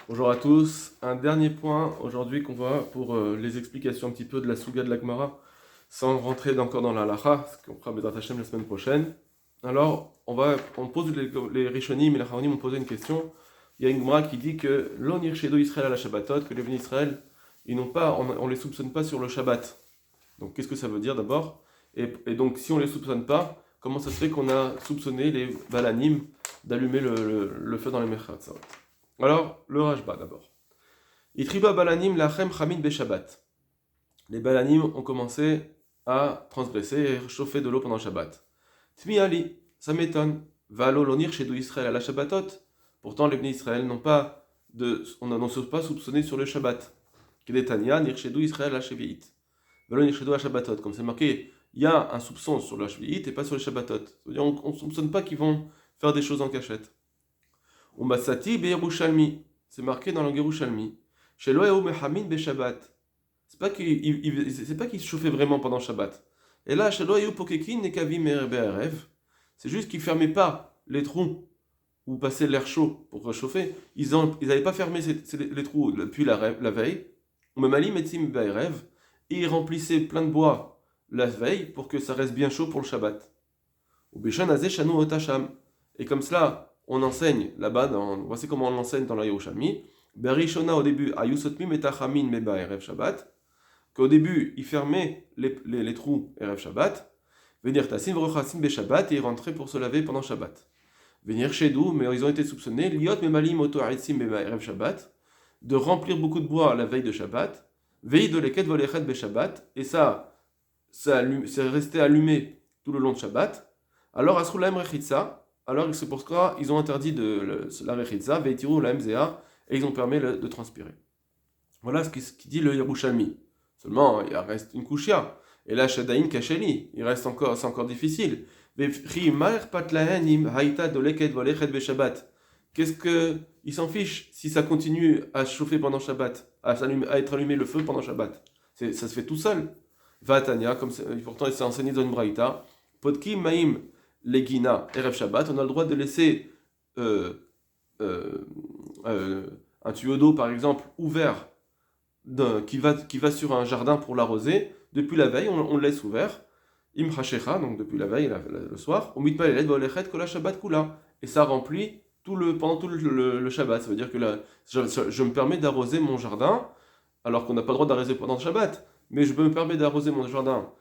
Bonjour à tous. Un dernier point aujourd'hui qu'on voit pour les explications un petit peu de la Souga de la Gemara, sans rentrer encore dans la halacha, ce qu'on fera Bezrat Hashem la semaine prochaine. Alors, on pose les Rishonim et les Haronim ont posé une question. Il y a une Gemara qui dit que l'onir shedo Israël à la Shabbatot, que les bénis Israël, ils n'ont pas, on les soupçonne pas sur le Shabbat. Donc, qu'est-ce que ça veut dire d'abord et donc, si on les soupçonne pas, comment ça se fait qu'on a soupçonné les Balanim d'allumer le feu dans les Mechat? Alors, le Rajba d'abord. Itriba balanim lachem chamin beshabbat. Les balanim ont commencé à transgresser et chauffer de l'eau pendant le Shabbat. Tmi ali, ça m'étonne. Valo lonir chez Israël à la Shabbatot. Pourtant, les bénis Israël on n'en se pas soupçonné sur le Shabbat. Kedetania, nir chez Israël à la Shevi'it. Valo nir chez à Shabbatot. Comme c'est marqué, il y a un soupçon sur la Shevi'it et pas sur le Shabbatot. C'est-à-dire, on ne soupçonne pas qu'ils vont faire des choses en cachette. Umbasati be'Yerushalmi. C'est marqué dans le Yerushalmi. Chez Loéou Mehamin Beshabbat. C'est pas qu'il se chauffait vraiment pendant Shabbat. Et là, chez Loéou Pokekin Nekavim Be'erev. C'est juste qu'ils fermaient pas les trous où passait l'air chaud pour réchauffer. Ils n'avaient pas fermé les trous depuis la veille. Umemali Metzim Be'erev. Et ils remplissaient plein de bois la veille pour que ça reste bien chaud pour le Shabbat. Ou Beshan Azeh Shanu Otasham. Et comme cela, on enseigne là-bas, voici comment on l'enseigne dans la Yerushalmi. Berishona au début, Ayusotmi metachamin meba erev Shabbat, qu'au début, il fermait les trous erev Shabbat. Venir tassin v'rochasim be Shabbat, et ils rentraient pour se laver pendant Shabbat. Venir shedou, mais ils ont été soupçonnés, liot memalim oto haitzim meba erev Shabbat, de remplir beaucoup de bois la veille de Shabbat. Vei de leket volechet be Shabbat, et ça c'est resté allumé tout le long de Shabbat. Alors asrulaim rechitza. Alors c'est pour ça qu'ils ont interdit la rechitza, veitiru la mzea, et ils ont permis de transpirer. Voilà ce qui dit le Yerushalmi. Seulement, il reste une kushia. Et là, Shadaïn Kacheli, c'est encore difficile. Qu'est-ce que. Il s'en fiche si ça continue à chauffer pendant Shabbat, à être allumé le feu pendant Shabbat. Ça se fait tout seul. Vatania, pourtant c'est enseigné dans une braïta. Podki Maim Legina Erev Shabbat, on a le droit de laisser un tuyau d'eau par exemple ouvert qui va sur un jardin pour l'arroser. Depuis la veille, on le laisse ouvert. Im Hashecha, donc depuis la veille, le soir. Shabbat Kula. Et ça remplit pendant tout le Shabbat. Ça veut dire que là, je me permets d'arroser mon jardin, alors qu'on n'a pas le droit d'arroser pendant le Shabbat. Mais je me permets d'arroser mon jardin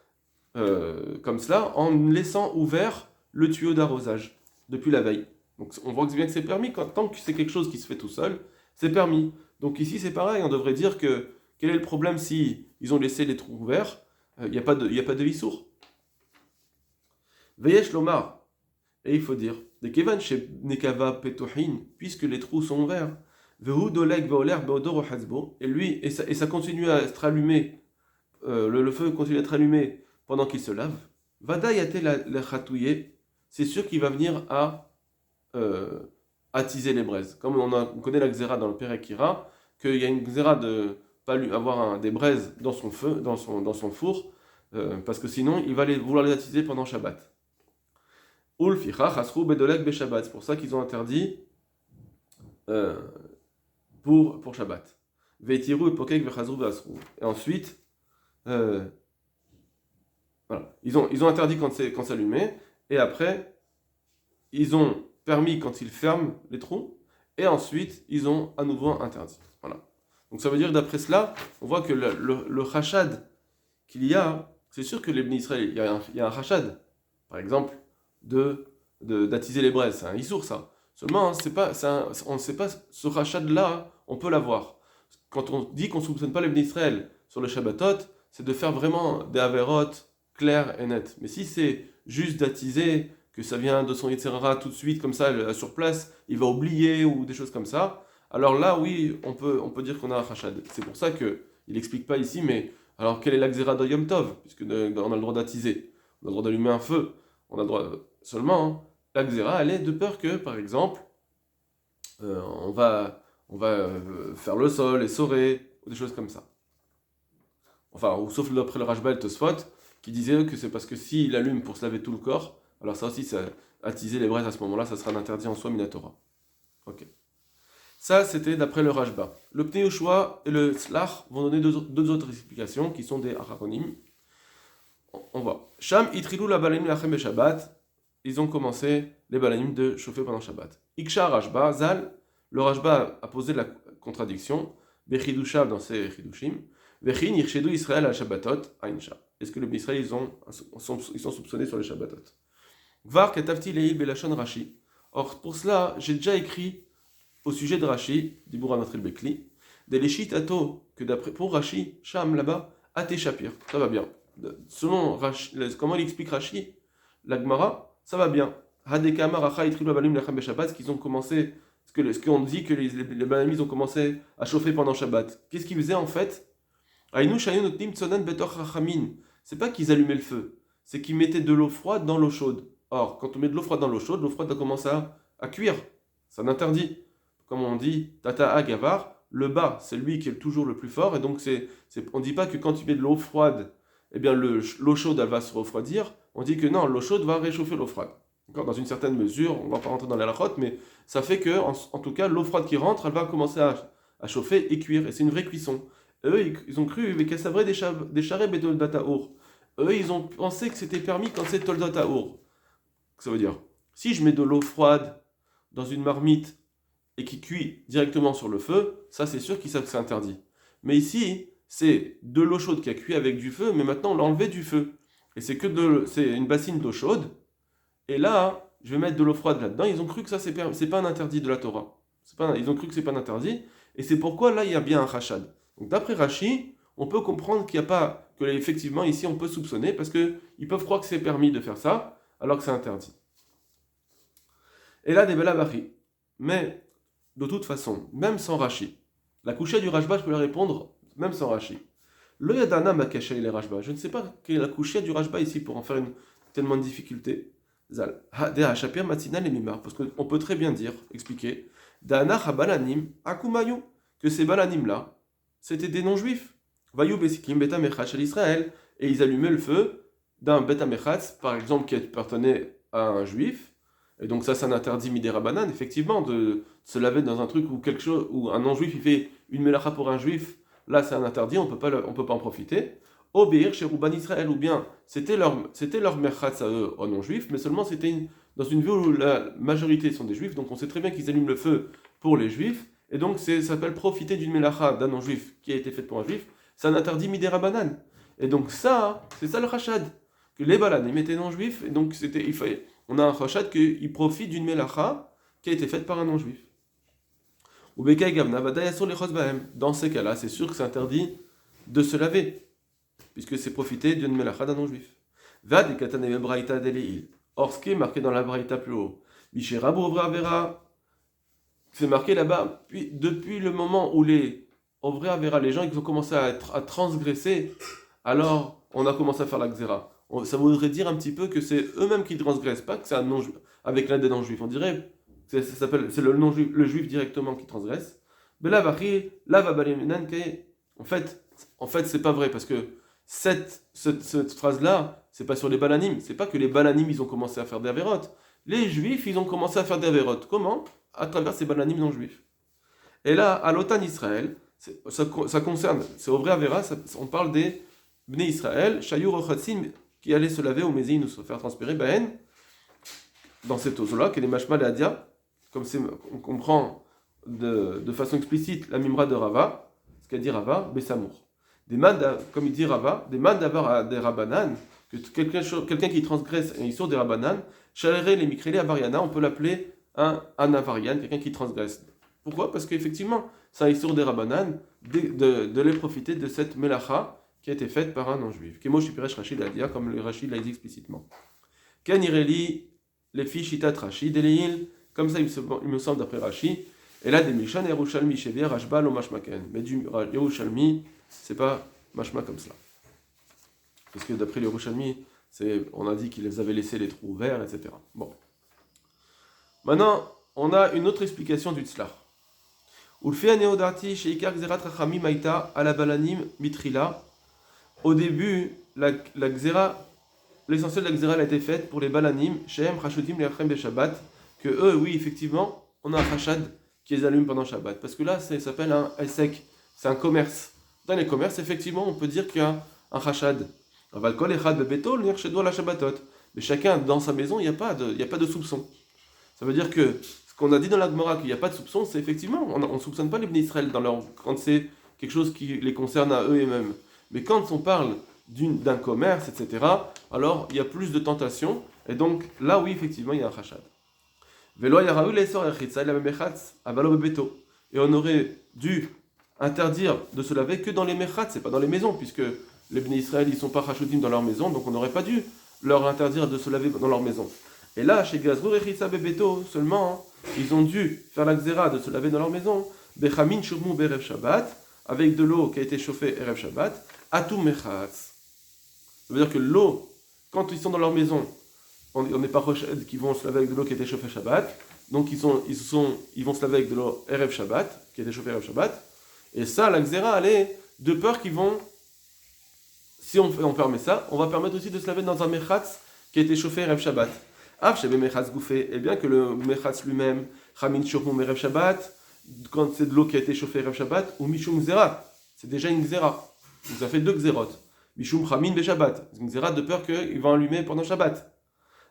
comme cela, en laissant ouvert le tuyau d'arrosage depuis la veille. Donc on voit bien que c'est permis, tant que c'est quelque chose qui se fait tout seul, c'est permis. Donc ici c'est pareil, on devrait dire que quel est le problème si ils ont laissé les trous ouverts, il n'y a pas de vissour. Veyesh lomar, et il faut dire, de kevan chez nekava petohin, puisque les trous sont ouverts, vehu doleg veoler beodor hazbo, et ça continue à être allumé, le feu continue à être allumé pendant qu'il se lave. Vada yate la chatouye, c'est sûr qu'il va venir à attiser les braises. Comme on connaît la xéra dans le Perekira, qu'il y a une xéra de pas avoir des braises dans son feu, dans son four, parce que sinon il va vouloir les attiser pendant Shabbat. C'est pour ça qu'ils ont interdit pour Shabbat. Et ensuite, voilà. Ils ont interdit quand c'est allumé, et après, ils ont permis quand ils ferment les trous, et ensuite, ils ont à nouveau interdit. Voilà. Donc ça veut dire que d'après cela, on voit que le rachad qu'il y a, c'est sûr que les bénis Israël, il y a un rachad, par exemple, d'attiser les braises, c'est un issour ça. Seulement, on ne sait pas, ce rachad-là, on peut l'avoir. Quand on dit qu'on ne soupçonne pas les bénis Israël sur le Shabbatot, c'est de faire vraiment des averot claires et nettes. Mais si c'est juste d'attiser, que ça vient de son Yetzirara tout de suite, comme ça, sur place, il va oublier ou des choses comme ça, alors là, oui, on peut dire qu'on a un rachad. C'est pour ça qu'il n'explique pas ici, mais alors quelle est la xéra de Yom Tov? Puisque on a le droit d'attiser, on a le droit d'allumer un feu, on a le droit seulement, hein, la xéra, elle est de peur que, par exemple, on va faire le sol, essorer, ou des choses comme ça. Enfin, ou sauf d'après le Rashba et le Tosfot, qui disait que c'est parce que s'il allume pour se laver tout le corps, alors ça aussi, attiser les braises à ce moment-là, ça sera un interdit en soi Minatora. Ok. Ça, c'était d'après le Rashba. Le Pnei Yoshua et le Slach vont donner deux autres explications qui sont des Acharonim. On voit. Sham itrilou la balanim lachem Shabbat. Ils ont commencé les balanim de chauffer pendant Shabbat. Iksha Rashba, Zal, le Rashba a posé la contradiction. Bechidushav dans ses Chidushim. Vechin Yirshedu Israël al Shabbatot, Aïnsha. Est-ce que les Israël ils sont soupçonnés sur les Shabbatot? Var Ketavti Leil Belashon Rashi. Or, pour cela, j'ai déjà écrit au sujet de Rashi, Dibour Anatril Bekli, des Léchit Ato, que d'après, pour Rashi, Sham là-bas, Ate Shapir, ça va bien. Selon Rashi, comment il explique Rashi, la Gemara, ça va bien. Hadekama Racha Itrilu Abalim Lachem Beshabbat, ce qu'ils ont commencé, ce qu'on dit que les Balamis ils ont commencé à chauffer pendant Shabbat. Qu'est-ce qu'ils faisaient en fait? Aïnou Shayun Otnim Tsonan Betor Rachamin. C'est pas qu'ils allumaient le feu, c'est qu'ils mettaient de l'eau froide dans l'eau chaude. Or, quand on met de l'eau froide dans l'eau chaude, l'eau froide va commencer à cuire. Ça n'interdit. Comme on dit, Tata Agavar, le bas, c'est lui qui est toujours le plus fort. Et donc, on ne dit pas que quand tu mets de l'eau froide, eh bien, l'eau chaude, elle va se refroidir. On dit que non, l'eau chaude va réchauffer l'eau froide. Encore dans une certaine mesure, on ne va pas rentrer dans la lachote, mais ça fait que, en tout cas, l'eau froide qui rentre, elle va commencer à chauffer et cuire. Et c'est une vraie cuisson. Eux, ils ont cru, mais qu'elle savrait des charrets Betol-Dataour. Eux, ils ont pensé que c'était permis quand c'est Tol-Dataour. Ça veut dire, si je mets de l'eau froide dans une marmite et qui cuit directement sur le feu, ça c'est sûr qu'ils savent que c'est interdit. Mais ici, c'est de l'eau chaude qui a cuit avec du feu, mais maintenant on l'a enlevé du feu. Et c'est une bassine d'eau chaude. Et là, je vais mettre de l'eau froide là-dedans. Ils ont cru que ça c'est pas un interdit de la Torah. Ils ont cru que c'est pas un interdit. Et c'est pourquoi là il y a bien un rachad. Donc d'après Rashi, on peut comprendre qu'il n'y a pas, que effectivement ici on peut soupçonner, parce qu'ils peuvent croire que c'est permis de faire ça, alors que c'est interdit. Et là, des Belabari. Mais, de toute façon, même sans Rashi, la couchée du Rashba, je peux leur répondre, même sans Rashi. Le Yadana m'a caché les Rashba. Je ne sais pas quelle est la couchée du Rashba ici pour en faire tellement de difficulté. Zal. Shapir Matina les Mimar. Parce qu'on peut très bien dire, expliquer, Dana Habalanim Akumayu, que ces Balanim-là, c'était des non-juifs. Vayou Besikim Beta Mechatz à l'Israël. Et ils allumaient le feu d'un Beta Mechatz, par exemple, qui appartenait à un juif. Et donc ça interdit midera banane, effectivement, de se laver dans un truc où un non-juif il fait une melacha pour un juif. Là, c'est un interdit, on peut pas en profiter. Obéir chez Rouban Israël, ou bien c'était leur merchatz à eux, aux non-juifs, mais seulement c'était dans une ville où la majorité sont des juifs, donc on sait très bien qu'ils allument le feu pour les juifs, et donc ça s'appelle profiter d'une melacha d'un non-juif qui a été faite pour un juif, c'est un interdit midera banane. Et donc ça, c'est ça le rachad, que les balanes, ils mettaient non-juifs, et donc on a un rachad qu'il profite d'une melacha qui a été faite par un non-juif. Ou Bekai Gavna, dans ces cas-là, c'est sûr que c'est interdit de se laver, puisque c'est profiter d'une melacha d'un non-juif. Or, ce qui est marqué dans la braïta plus haut, c'est marqué là-bas, depuis le moment où les Ovrei Avera, les gens ils ont commencé à transgresser, alors on a commencé à faire la xéra. Ça voudrait dire un petit peu que c'est eux-mêmes qui transgressent, pas que c'est un non-juif, avec l'aide des non-juifs. On dirait c'est le non-juif, le juif directement qui transgresse. Mais là, en fait, c'est pas vrai, parce que cette phrase-là, c'est pas sur les balanim. C'est pas que les balanim, ils ont commencé à faire des avérotes. Les juifs, ils ont commencé à faire des avérotes. Comment? À travers ces balanim non-juifs. Et là, à l'Otan Israël, ça concerne, c'est au vrai avéra, on parle des Bnei Israël, Shayur Ochatsim, qui allaient se laver au Mézine ou se faire transpirer, dans cette eau-là, qui est les Mashma et Adia, comme on comprend de façon explicite la Mimra de Rava, ce qu'a dit Rava, Bessamour. Comme il dit Rava, des man d'avoir des Rabanan, que quelqu'un qui transgresse un Issour des Rabanan, Chalere les Mikrele Avariana, on peut l'appeler un Avarian, quelqu'un qui transgresse. Pourquoi? Parce qu'effectivement, c'est un Issour des Rabanan de les profiter de cette Melacha qui a été faite par un non-juif. Kemo Shipiresh Rachid Adia, comme le Rachid l'a dit explicitement. Ken Ireli, les filles Shitat Rachid, Eleil, comme ça il me semble d'après Rachid, et là des Mishan Yerushalmi Shevier Rashba lo Mashmaken. Mais du Yerushalmi, c'est pas Mashma comme cela. Parce que d'après le Yerushalmi, on a dit qu'ils avaient laissé les trous ouverts, etc. Bon. Maintenant, on a une autre explication du Tzlach. Ulfea Neodati Sheikar Xerat Rachamim Aïta Alabalanim Mitrila. Au début, l'essentiel de la Xéra a été faite pour les balanim, Shehem Chachotim Leachem Beshabbat, que eux, oui, effectivement, on a un Chachad qu'ils allument pendant Shabbat. Parce que là, ça s'appelle un Esek, c'est un commerce. Dans les commerces, effectivement, on peut dire qu'il y a un Chashad. Mais chacun dans sa maison, il n'y a pas de soupçon. Ça veut dire que ce qu'on a dit dans la Gemara, qu'il n'y a pas de soupçon, c'est effectivement, on ne soupçonne pas les Bnei Israël quand c'est quelque chose qui les concerne à eux-mêmes. Mais quand on parle d'un commerce, etc., alors il y a plus de tentation, et donc là, oui, effectivement, il y a un Chashad. Et on aurait dû interdire de se laver que dans les mechatz, c'est pas dans les maisons, puisque les Bnei Israël, ils ne sont pas chachodim dans leur maison, donc on n'aurait pas dû leur interdire de se laver dans leur maison. Et là, chez Gazrou et Chitza Bebeto, seulement, ils ont dû faire la xéra de se laver dans leur maison, Bechamin Shumu Berev Shabbat, avec de l'eau qui a été chauffée Erev Shabbat, Atum Mechatz. Ça veut dire que l'eau, quand ils sont dans leur maison, on n'est pas rochette qu'ils vont se laver avec de l'eau qui a été chauffée Shabbat, donc ils vont se laver avec de l'eau Erev Shabbat, qui a été chauffée Erev Shabbat, et ça, la xéra, elle est de peur qu'ils vont, si on permet ça, on va permettre aussi de se laver dans un mechatz qui a été chauffé Erev Shabbat. Et bien que le mechatz lui-même, Chamin Shurmum Erev Shabbat, quand c'est de l'eau qui a été chauffée Erev Shabbat, ou Mishum Xera, c'est déjà une Xera. Donc ça fait deux Xerot. Mishum Chamin Be Shabbat, c'est une Xera de peur qu'ils vont allumer pendant Shabbat.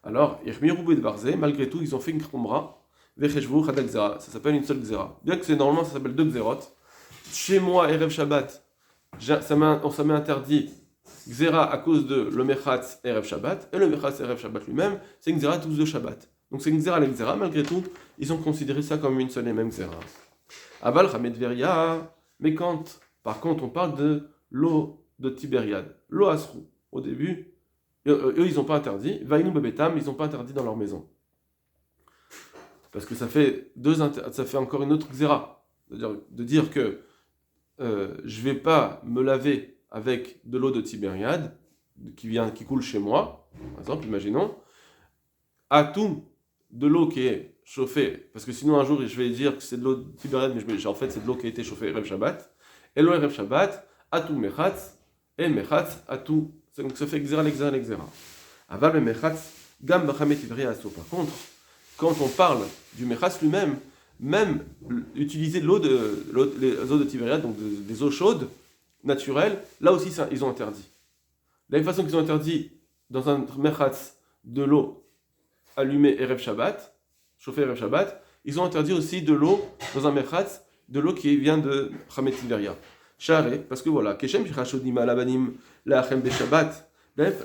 Alors, Yermiru Bed Barze, malgré tout, ils ont fait une Khumra, Vecheshvu Chadal Xera, ça s'appelle une seule Xera. Bien que normalement ça s'appelle deux Xerot. Chez moi, Erev Shabbat, ça m'est interdit Xera à cause de le Mechatz Erev Shabbat, et le Mechatz Erev Shabbat lui-même, c'est une Xera tous de Shabbat. Donc c'est une Xera les Xera, malgré tout, ils ont considéré ça comme une seule et même Xera. Aval Chamet Veria, mais quand, par contre, on parle de l'eau de Tibériade, l'eau Asrou, au début, eux, ils n'ont pas interdit, Vainu Bebetam, ils n'ont pas interdit dans leur maison. Parce que ça fait encore une autre Xera, de dire que je ne vais pas me laver avec de l'eau de Tibériade qui coule chez moi, par exemple, imaginons, à tout de l'eau qui est chauffée, parce que sinon un jour je vais dire que c'est de l'eau de Tibériade, mais en fait c'est de l'eau qui a été chauffée Erev Shabbat, et l'eau Erev Shabbat, à tout Mechatz, et Mechatz, à tout, donc ça fait Xera, l'Exera. Aval le Mechatz, Gam Bachamet Tibériade Asso. Par contre, quand on parle du Mechatz lui-même, même utiliser les eaux de Tibériade, donc des eaux chaudes, naturelles, là aussi ça, ils ont interdit. De la même façon qu'ils ont interdit dans un Mechatz de l'eau allumée Erev Shabbat, chauffée Erev Shabbat, ils ont interdit aussi de l'eau dans un Mechatz, de l'eau qui vient de Chamet Tiberia. Charé, parce que voilà, Keshem Shichachodim Alabanim Lachem Beshabbat,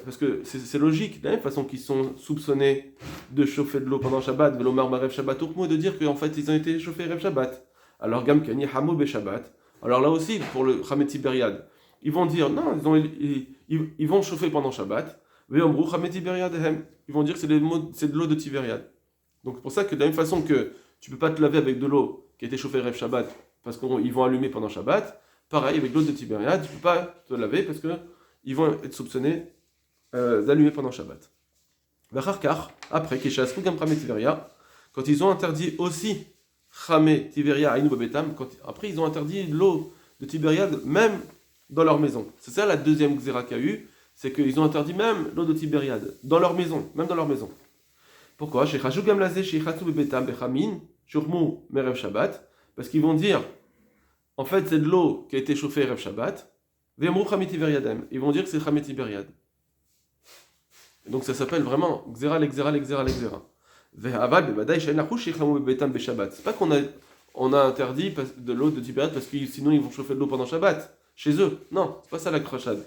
parce que c'est logique, de la même façon qu'ils sont soupçonnés de chauffer de l'eau pendant Shabbat, Velomar Marev Shabbat Urkmo, de dire qu'en fait ils ont été chauffés Erev Shabbat. Alors Gam Kani Hamou Beshabbat, alors là aussi pour le Chamet Tiberiad, ils vont dire non, ils vont chauffer pendant Shabbat, Veomru Chamet Tiberiad Hem, ils vont dire que c'est de l'eau de Tiberiad. Donc c'est pour ça que de la même façon que tu ne peux pas te laver avec de l'eau qui a été chauffée Erev Shabbat, parce qu'ils vont allumer pendant Shabbat, pareil avec l'eau de Tiberiad, tu ne peux pas te laver parce qu'ils vont être soupçonnés d'allumer pendant Shabbat. Après, quand ils ont interdit aussi Chamé Tiberia Aïnou Babetam, après ils ont interdit l'eau de Tibériade même dans leur maison. C'est ça la deuxième xéra qu'il y a eu, c'est qu'ils ont interdit même l'eau de Tibériade dans leur maison, même dans leur maison. Pourquoi? Parce qu'ils vont dire, en fait c'est de l'eau qui a été chauffée Erev Shabbat, ils vont dire que c'est Chamé Tibériade. Donc ça s'appelle vraiment Xéra, l'Exéra. C'est pas qu'on a interdit de l'eau de Tibériade parce que sinon ils vont chauffer de l'eau pendant Shabbat, chez eux. Non, c'est pas ça la crachade.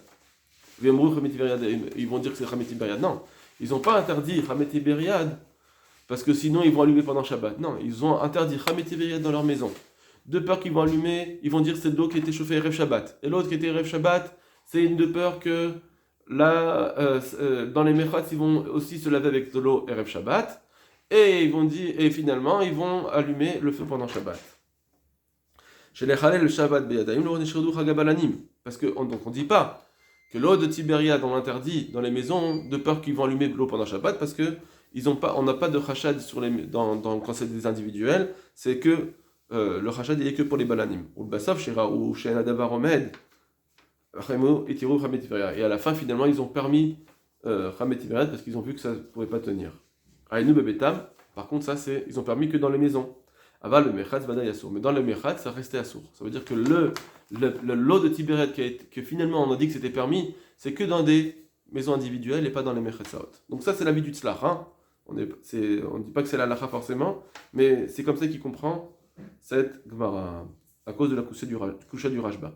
Ils vont dire que c'est Chamé Tibériade. Non, ils n'ont pas interdit Chamé Tibériade parce que sinon ils vont allumer pendant Shabbat. Non, ils ont interdit Chamé Tibériade dans leur maison. De peur qu'ils vont allumer, ils vont dire que c'est de l'eau qui a été chauffée Erev Shabbat. Et l'autre qui était Erev Shabbat, c'est une de peur que là, dans les Mechatz, ils vont aussi se laver avec de l'eau Erev Shabbat, et finalement, ils vont allumer le feu pendant Shabbat. Chez les Chalel, le Shabbat Beyadaim, le Roneshredu Chagabalanim. Parce qu'on ne dit pas que l'eau de Tibériade, on l'interdit dans les maisons, de peur qu'ils vont allumer de l'eau pendant Shabbat, parce que on n'a pas de Chachad quand c'est des individuels, c'est que le Chachad, il est que pour les Balanim. Ou le Basaf, ou chez Nadavar Omed, et à la fin, finalement, ils ont permis Chamet Tiberiad parce qu'ils ont vu que ça ne pouvait pas tenir. Aïnou Bebetam, par contre, ça, ils ont permis que dans les maisons. Aval le Mechatz Vadaï Assour. Mais dans le Mechatz, ça restait Assour. Ça veut dire que le lot de Tiberet que finalement on a dit que c'était permis, c'est que dans des maisons individuelles et pas dans les Mechatzaot. Donc ça, c'est l'avis du Tzlach. Hein. On ne dit pas que c'est la Lacha forcément, mais c'est comme ça qu'il comprend cette Gemara, à cause de la coucha du Rashba.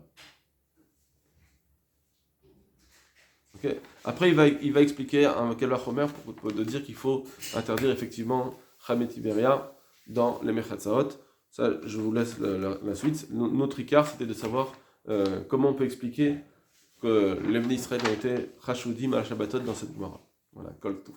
Okay. Après, il va expliquer un Kalva Chomer pour dire qu'il faut interdire effectivement Chamet Tiberia dans les Mechatzaot. Ça, je vous laisse la suite. Notre Icard, c'était de savoir comment on peut expliquer que les Bnei Israël ont été Chashudim à la Shabbatot dans cette Gemara. Voilà, Kol Tov.